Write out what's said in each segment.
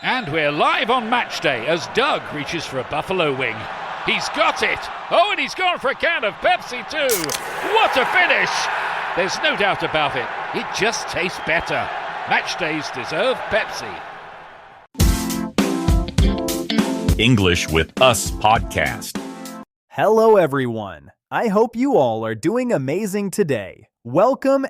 And we're live on match day as Doug reaches for a buffalo wing. He's got it! Oh, and he's gone for a can of Pepsi too! What a finish! There's no doubt about it. It just tastes better. Match days deserve Pepsi. English with Us podcast. Hello, everyone. I hope you all are doing amazing today. Welcome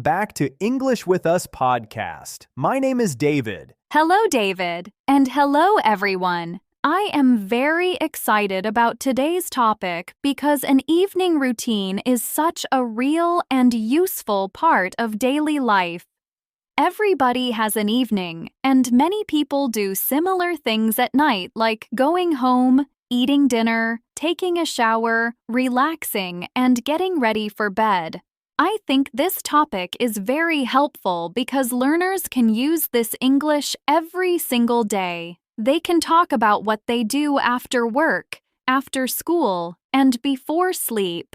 back to English with Us podcast. My name is David. Hello, David, and hello, everyone. I am very excited about today's topic because an evening routine is such a real and useful part of daily life. Everybody has an evening, and many people do similar things at night like going home, eating dinner, taking a shower, relaxing, and getting ready for bed. I think this topic is very helpful because learners can use this English every single day. They can talk about what they do after work, after school, and before sleep.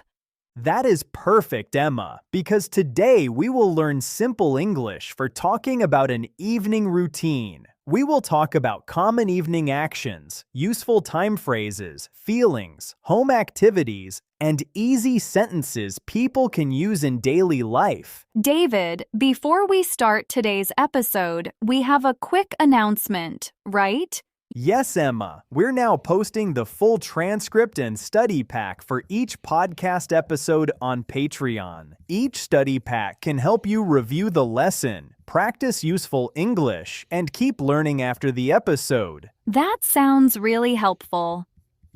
That is perfect, Emma, because today we will learn simple English for talking about an evening routine. We will talk about common evening actions, useful time phrases, feelings, home activities, and easy sentences people can use in daily life. David, before we start today's episode, we have a quick announcement, right? Yes, Emma. We're now posting the full transcript and study pack for each podcast episode on Patreon. Each study pack can help you review the lesson, practice useful English, and keep learning after the episode. That sounds really helpful.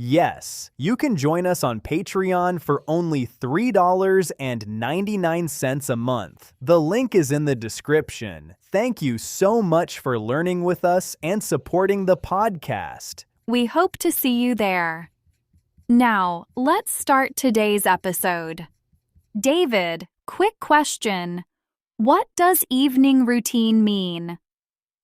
Yes, you can join us on Patreon for only $3.99 a month. The link is in the description. Thank you so much for learning with us and supporting the podcast. We hope to see you there. Now, let's start today's episode. David, quick question. What does evening routine mean?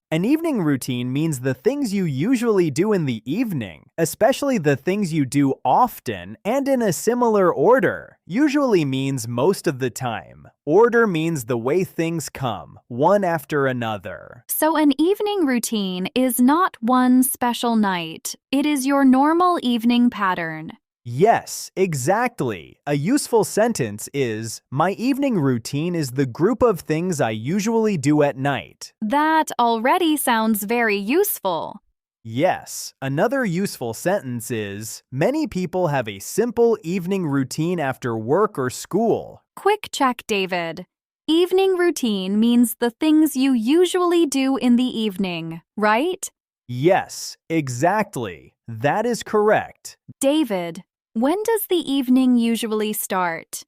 An evening routine means the things you usually do in the evening, especially the things you do often and in a similar order. Usually means most of the time. Order means the way things come, one after another. So an evening routine is not one special night. It is your normal evening pattern. Yes, exactly. A useful sentence is, my evening routine is the group of things I usually do at night. That already sounds very useful. Yes, another useful sentence is, many people have a simple evening routine after work or school. Quick check, David. Evening routine means the things you usually do in the evening, right? Yes, exactly. That is correct. David, when does the evening usually start?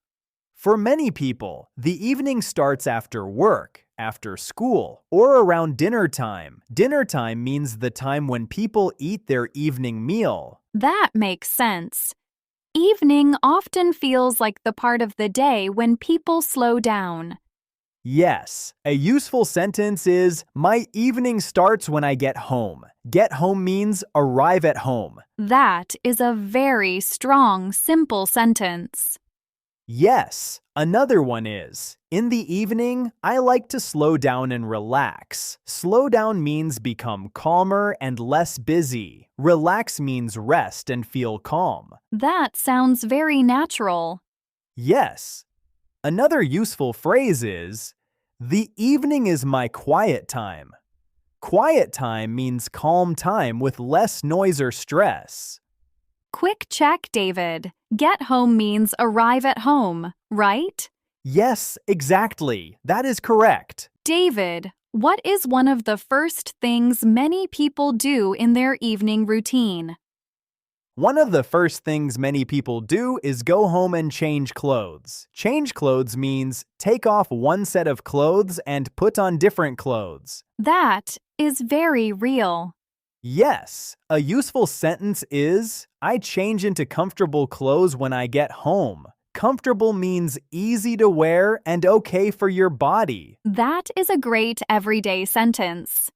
For many people, the evening starts after work, after school, or around dinner time. Dinner time means the time when people eat their evening meal. That makes sense. Evening often feels like the part of the day when people slow down. Yes, a useful sentence is, my evening starts when I get home. Get home means arrive at home. That is a very strong, simple sentence. Yes, another one is, in the evening, I like to slow down and relax. Slow down means become calmer and less busy. Relax means rest and feel calm. That sounds very natural. Yes. Another useful phrase is, the evening is my quiet time. Quiet time means calm time with less noise or stress. Quick check, David. Get home means arrive at home, right? Yes, exactly. That is correct. David, what is one of the first things many people do in their evening routine? One of the first things many people do is go home and change clothes. Change clothes means take off one set of clothes and put on different clothes. That is very real. Yes, a useful sentence is, I change into comfortable clothes when I get home. Comfortable means easy to wear and okay for your body. That is a great everyday sentence.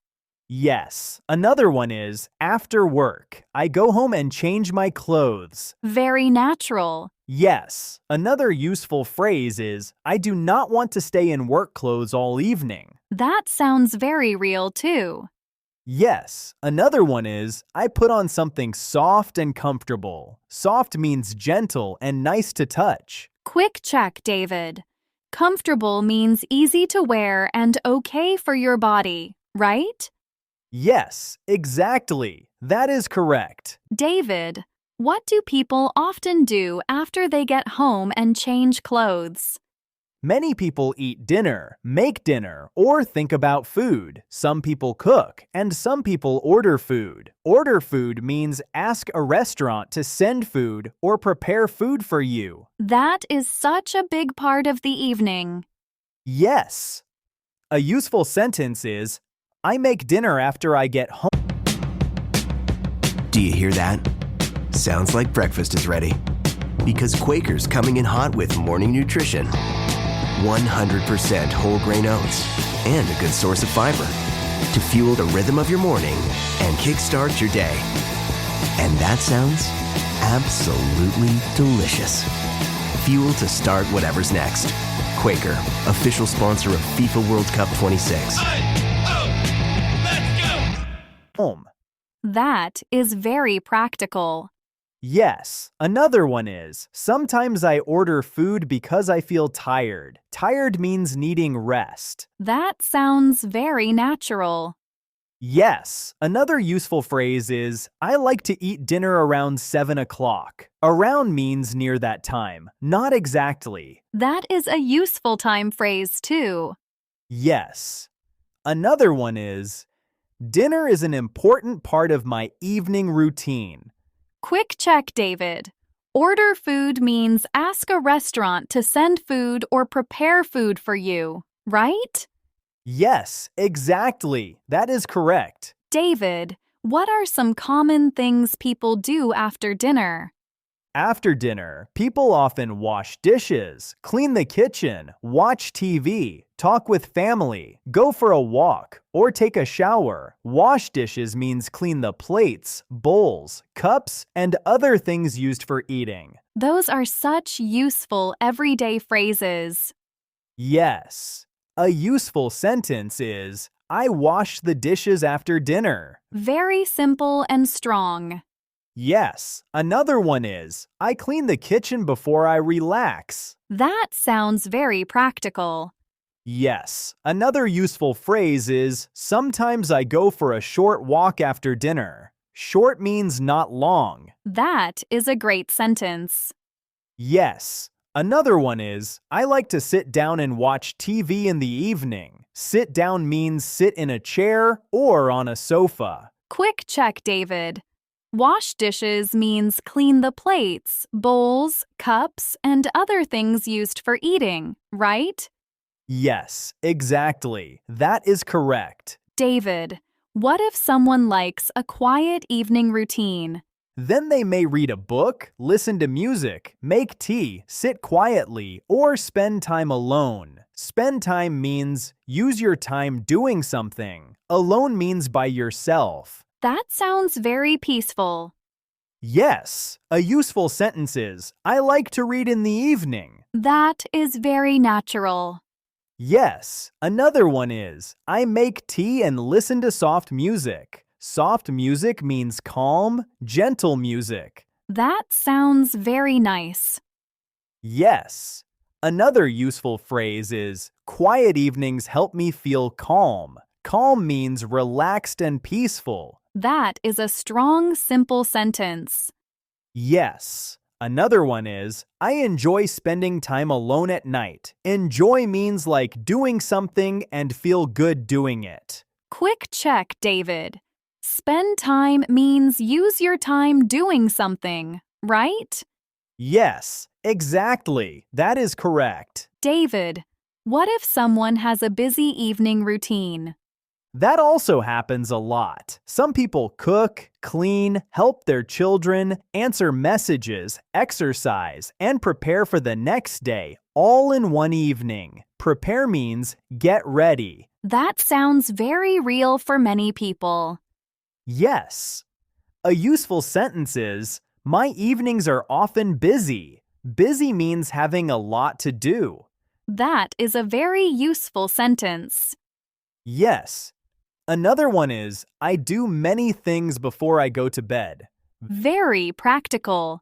Yes, another one is, after work, I go home and change my clothes. Very natural. Yes, another useful phrase is, I do not want to stay in work clothes all evening. That sounds very real too. Yes, another one is, I put on something soft and comfortable. Soft means gentle and nice to touch. Quick check, David. Comfortable means easy to wear and okay for your body, right? Yes, exactly. That is correct. David, what do people often do after they get home and change clothes? Many people eat dinner, make dinner, or think about food. Some people cook, and some people order food. Order food means ask a restaurant to send food or prepare food for you. That is such a big part of the evening. Yes. A useful sentence is, I make dinner after I get home. Do you hear that? Sounds like breakfast is ready. Because Quaker's coming in hot with morning nutrition. 100% whole grain oats and a good source of fiber to fuel the rhythm of your morning and kickstart your day. And that sounds absolutely delicious. Fuel to start whatever's next. Quaker, official sponsor of FIFA World Cup 26. Home. That is very practical. Yes, another one is, sometimes I order food because I feel tired. Tired means needing rest. That sounds very natural. Yes, another useful phrase is, I like to eat dinner around 7 o'clock. Around means near that time, not exactly. That is a useful time phrase too. Yes. Another one is, dinner is an important part of my evening routine. Quick check, David. Order food means ask a restaurant to send food or prepare food for you, right? Yes, exactly. That is correct. David, what are some common things people do after dinner? After dinner, people often wash dishes, clean the kitchen, watch TV, talk with family, go for a walk, or take a shower. Wash dishes means clean the plates, bowls, cups, and other things used for eating. Those are such useful everyday phrases. Yes. A useful sentence is, I wash the dishes after dinner. Very simple and strong. Yes, another one is, I clean the kitchen before I relax. That sounds very practical. Yes, another useful phrase is, sometimes I go for a short walk after dinner. Short means not long. That is a great sentence. Yes, another one is, I like to sit down and watch TV in the evening. Sit down means sit in a chair or on a sofa. Quick check, David. Wash dishes means clean the plates, bowls, cups, and other things used for eating, right? Yes, exactly. That is correct. David, what if someone likes a quiet evening routine? Then they may read a book, listen to music, make tea, sit quietly, or spend time alone. Spend time means use your time doing something. Alone means by yourself. That sounds very peaceful. Yes, a useful sentence is, I like to read in the evening. That is very natural. Yes, another one is, I make tea and listen to soft music. Soft music means calm, gentle music. That sounds very nice. Yes. Another useful phrase is, quiet evenings help me feel calm. Calm means relaxed and peaceful. That is a strong, simple sentence. Yes. Another one is, I enjoy spending time alone at night. Enjoy means like doing something and feel good doing it. Quick check, David. Spend time means use your time doing something, right? Yes, exactly. That is correct. David, what if someone has a busy evening routine? That also happens a lot. Some people cook, clean, help their children, answer messages, exercise, and prepare for the next day, all in one evening. Prepare means get ready. That sounds very real for many people. Yes. A useful sentence is, my evenings are often busy. Busy means having a lot to do. That is a very useful sentence. Yes. Another one is, I do many things before I go to bed. Very practical.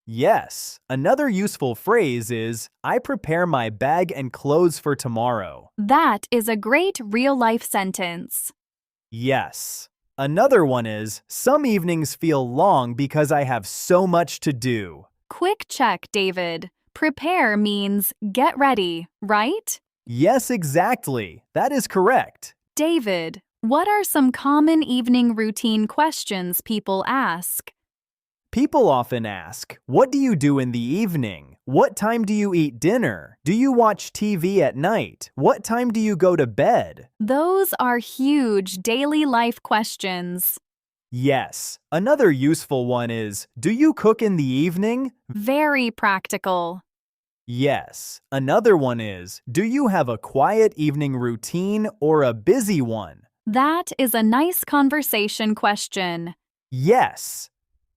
Yes. Another useful phrase is, I prepare my bag and clothes for tomorrow. That is a great real-life sentence. Yes. Another one is, some evenings feel long because I have so much to do. Quick check, David. Prepare means get ready, right? Yes, exactly. That is correct. David, what are some common evening routine questions people ask? People often ask, what do you do in the evening? What time do you eat dinner? Do you watch TV at night? What time do you go to bed? Those are huge daily life questions. Yes. Another useful one is, do you cook in the evening? Very practical. Yes. Another one is, do you have a quiet evening routine or a busy one? That is a nice conversation question. Yes.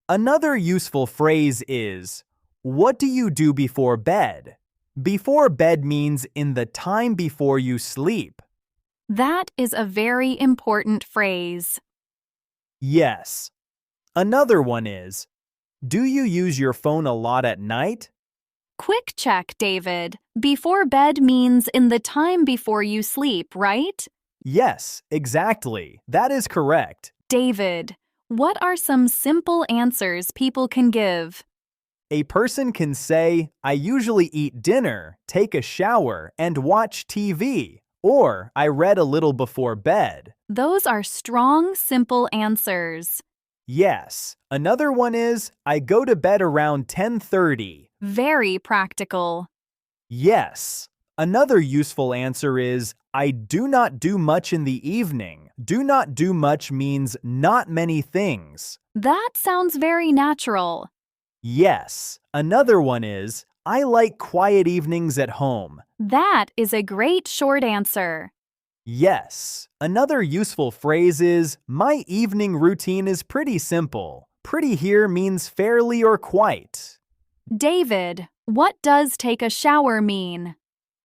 Another useful phrase is, what do you do before bed? Before bed means in the time before you sleep. That is a very important phrase. Yes. Another one is, do you use your phone a lot at night? Quick check, David. Before bed means in the time before you sleep, right? Yes, exactly. That is correct. David, what are some simple answers people can give? A person can say, I usually eat dinner, take a shower, and watch TV, or I read a little before bed. Those are strong, simple answers. Yes. Another one is, I go to bed around 10:30. Very practical. Yes. Another useful answer is, I do not do much in the evening. Do not do much means not many things. That sounds very natural. Yes. Another one is, I like quiet evenings at home. That is a great short answer. Yes. Another useful phrase is, my evening routine is pretty simple. Pretty here means fairly or quite. David, what does take a shower mean?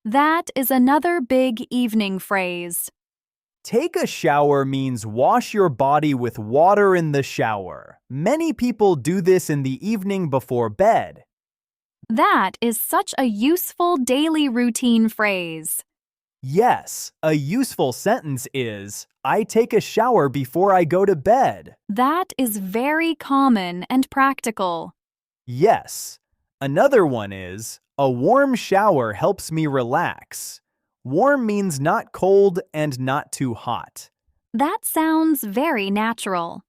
That is another big evening phrase. Take a shower means wash your body with water in the shower. Many people do this in the evening before bed. That is such a useful daily routine phrase. Yes, a useful sentence is, I take a shower before I go to bed. That is very common and practical. Yes. Another one is, a warm shower helps me relax. Warm means not cold and not too hot. That sounds very natural.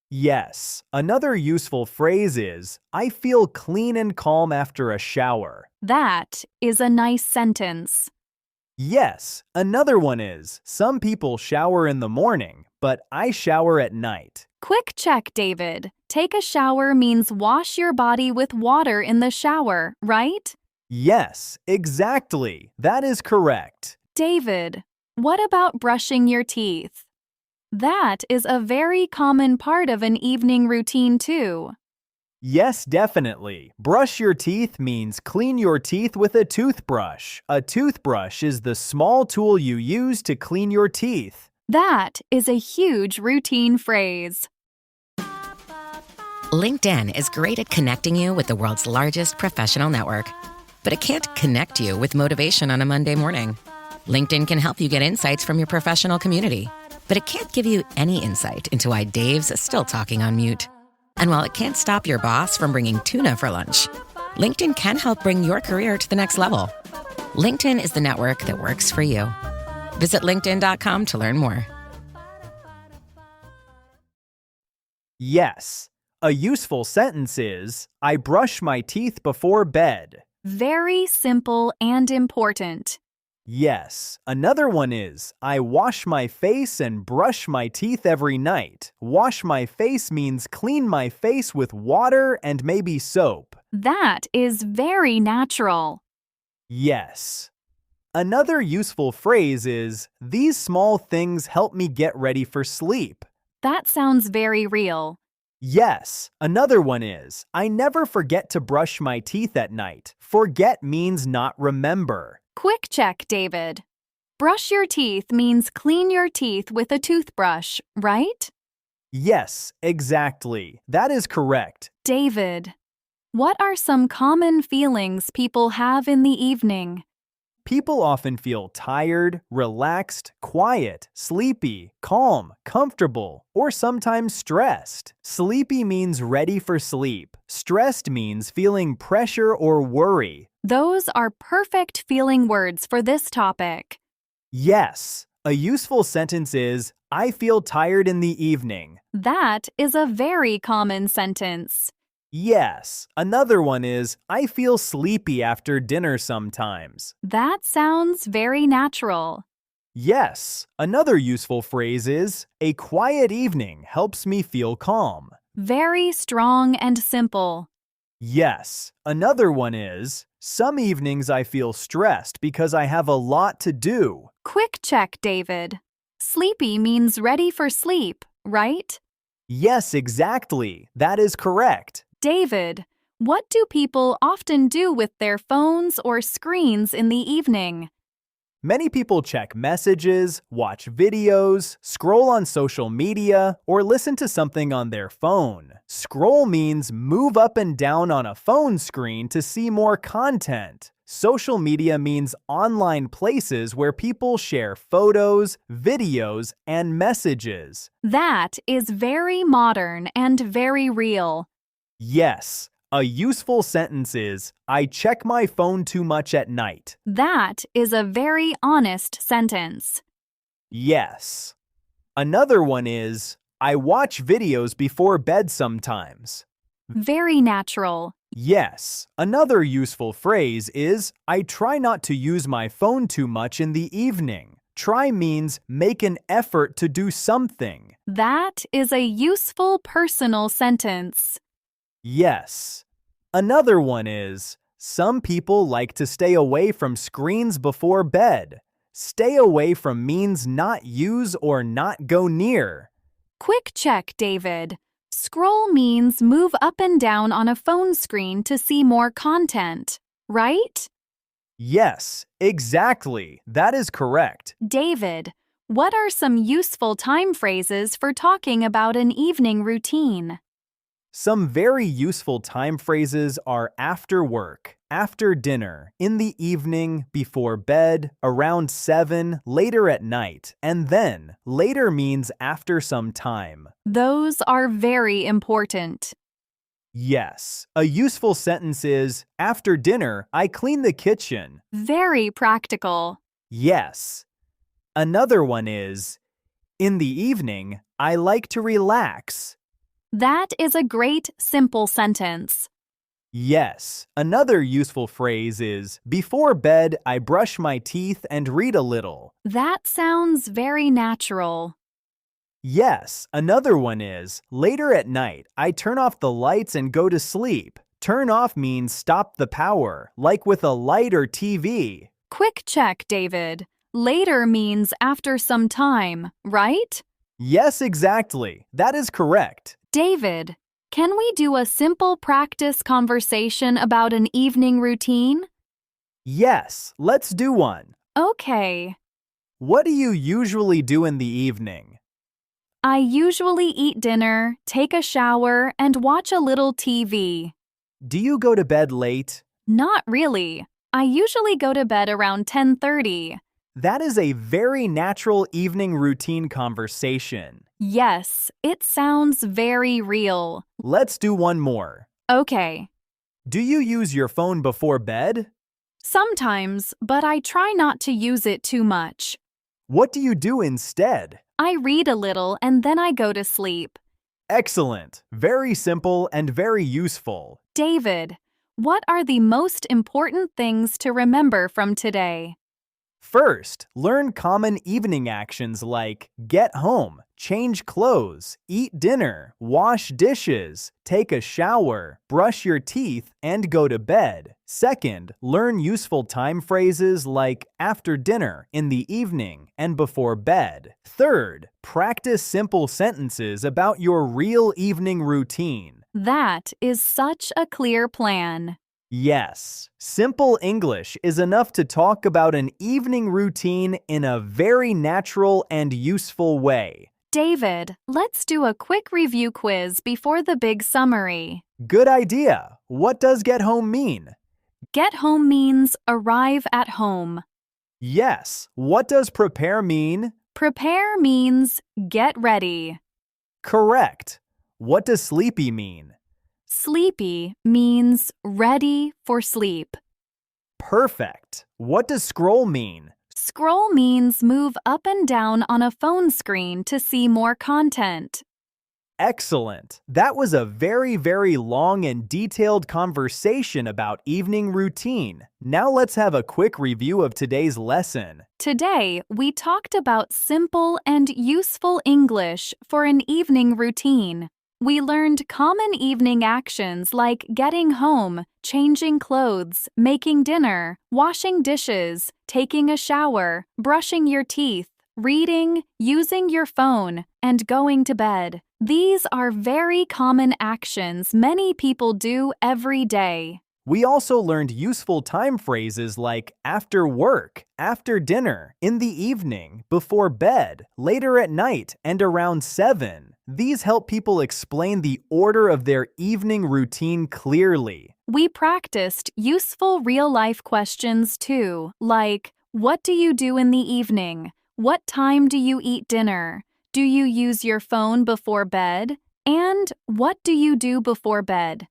Yes. Another useful phrase is, I feel clean and calm after a shower. That is a nice sentence. Yes. Another one is, some people shower in the morning, but I shower at night. Quick check, David. Take a shower means wash your body with water in the shower, right? Yes, exactly. That is correct. David, what about brushing your teeth? That is a very common part of an evening routine too. Yes, definitely. Brush your teeth means clean your teeth with a toothbrush. A toothbrush is the small tool you use to clean your teeth. That is a huge routine phrase. LinkedIn is great at connecting you with the world's largest professional network. But it can't connect you with motivation on a Monday morning. LinkedIn can help you get insights from your professional community. But it can't give you any insight into why Dave's still talking on mute. And while it can't stop your boss from bringing tuna for lunch, LinkedIn can help bring your career to the next level. LinkedIn is the network that works for you. Visit LinkedIn.com to learn more. Yes. A useful sentence is, I brush my teeth before bed. Very simple and important. Yes. Another one is, I wash my face and brush my teeth every night. Wash my face means clean my face with water and maybe soap. That is very natural. Yes. Another useful phrase is, these small things help me get ready for sleep. That sounds very real. Yes. Another one is, I never forget to brush my teeth at night. Forget means not remember. Quick check, David. Brush your teeth means clean your teeth with a toothbrush, right? Yes, exactly. That is correct. David, what are some common feelings people have in the evening? People often feel tired, relaxed, quiet, sleepy, calm, comfortable, or sometimes stressed. Sleepy means ready for sleep. Stressed means feeling pressure or worry. Those are perfect feeling words for this topic. Yes, a useful sentence is, I feel tired in the evening. That is a very common sentence. Yes, another one is, I feel sleepy after dinner sometimes. That sounds very natural. Yes, another useful phrase is, a quiet evening helps me feel calm. Very strong and simple. Yes, another one is, some evenings I feel stressed because I have a lot to do. Quick check, David. Sleepy means ready for sleep, right? Yes, exactly. That is correct. David, what do people often do with their phones or screens in the evening? Many people check messages, watch videos, scroll on social media, or listen to something on their phone. Scroll means move up and down on a phone screen to see more content. Social media means online places where people share photos, videos, and messages. That is very modern and very real. Yes, a useful sentence is, I check my phone too much at night. That is a very honest sentence. Yes. Another one is, I watch videos before bed sometimes. Very natural. Yes. Another useful phrase is, I try not to use my phone too much in the evening. Try means make an effort to do something. That is a useful personal sentence. Yes. Another one is, some people like to stay away from screens before bed. Stay away from means not use or not go near. Quick check, David. Scroll means move up and down on a phone screen to see more content, right? Yes, exactly. That is correct. David, what are some useful time phrases for talking about an evening routine? Some very useful time phrases are after work, after dinner, in the evening, before bed, around 7, later at night, and then. Later means after some time. Those are very important. Yes, a useful sentence is, after dinner, I clean the kitchen. Very practical. Yes. Another one is, in the evening, I like to relax. That is a great, simple sentence. Yes, another useful phrase is, before bed, I brush my teeth and read a little. That sounds very natural. Yes, another one is, later at night, I turn off the lights and go to sleep. Turn off means stop the power, like with a light or TV. Quick check, David. Later means after some time, right? Yes, exactly. That is correct. David, can we do a simple practice conversation about an evening routine? Yes, let's do one. Okay. What do you usually do in the evening? I usually eat dinner, take a shower, and watch a little TV. Do you go to bed late? Not really. I usually go to bed around 10:30. That is a very natural evening routine conversation. Yes, it sounds very real. Let's do one more. Okay. Do you use your phone before bed? Sometimes, but I try not to use it too much. What do you do instead? I read a little and then I go to sleep. Excellent. Very simple and very useful. David, what are the most important things to remember from today? First, learn common evening actions like get home, change clothes, eat dinner, wash dishes, take a shower, brush your teeth, and go to bed. Second, learn useful time phrases like after dinner, in the evening, and before bed. Third, practice simple sentences about your real evening routine. That is such a clear plan. Yes, simple English is enough to talk about an evening routine in a very natural and useful way. David, let's do a quick review quiz before the big summary. Good idea. What does get home mean? Get home means arrive at home. Yes. What does prepare mean? Prepare means get ready. Correct. What does sleepy mean? Sleepy means ready for sleep. Perfect. What does scroll mean? Scroll means move up and down on a phone screen to see more content. Excellent. That was a very, very long and detailed conversation about evening routine. Now let's have a quick review of today's lesson. Today, we talked about simple and useful English for an evening routine. We learned common evening actions like getting home, changing clothes, making dinner, washing dishes, taking a shower, brushing your teeth, reading, using your phone, and going to bed. These are very common actions many people do every day. We also learned useful time phrases like after work, after dinner, in the evening, before bed, later at night, and around 7. These help people explain the order of their evening routine clearly. We practiced useful real-life questions too, like, what do you do in the evening? What time do you eat dinner? Do you use your phone before bed? And what do you do before bed?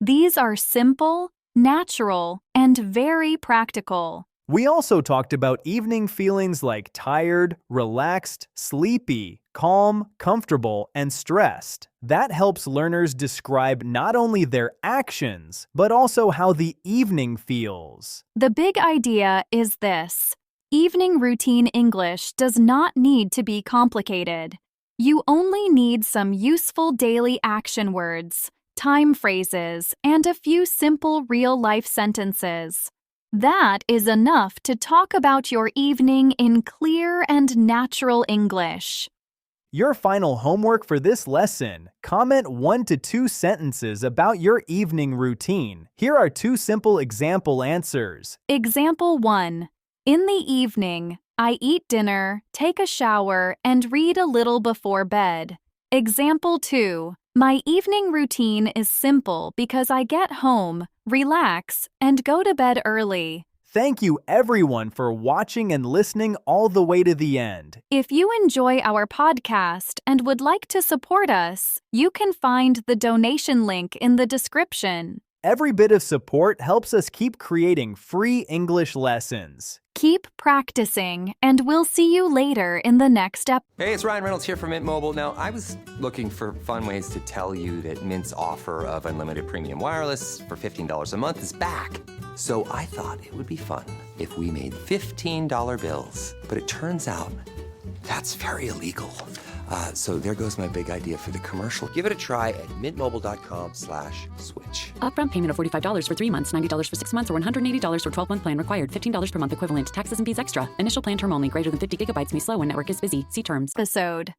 These are simple, natural, and very practical. We also talked about evening feelings like tired, relaxed, sleepy, calm, comfortable, and stressed. That helps learners describe not only their actions, but also how the evening feels. The big idea is this: evening routine English does not need to be complicated. You only need some useful daily action words, time phrases, and a few simple real-life sentences. That is enough to talk about your evening in clear and natural English. Your final homework for this lesson: comment 1 to 2 sentences about your evening routine. Here are 2 simple example answers. Example 1. In the evening, I eat dinner, take a shower, and read a little before bed. Example 2. My evening routine is simple because I get home, relax, and go to bed early. Thank you everyone for watching and listening all the way to the end. If you enjoy our podcast and would like to support us, you can find the donation link in the description. Every bit of support helps us keep creating free English lessons. Keep practicing, and we'll see you later in the next episode. Hey, it's Ryan Reynolds here from Mint Mobile. Now, I was looking for fun ways to tell you that Mint's offer of unlimited premium wireless for $15 a month is back. So I thought it would be fun if we made $15 bills. But it turns out that's very illegal. So there goes my big idea for the commercial. Give it a try at mintmobile.com/switch. Upfront payment of $45 for 3 months, $90 for 6 months, or $180 for 12-month plan required. $15 per month equivalent. Taxes and fees extra. Initial plan term only. Greater than 50 gigabytes may slow when network is busy. See terms. Episode.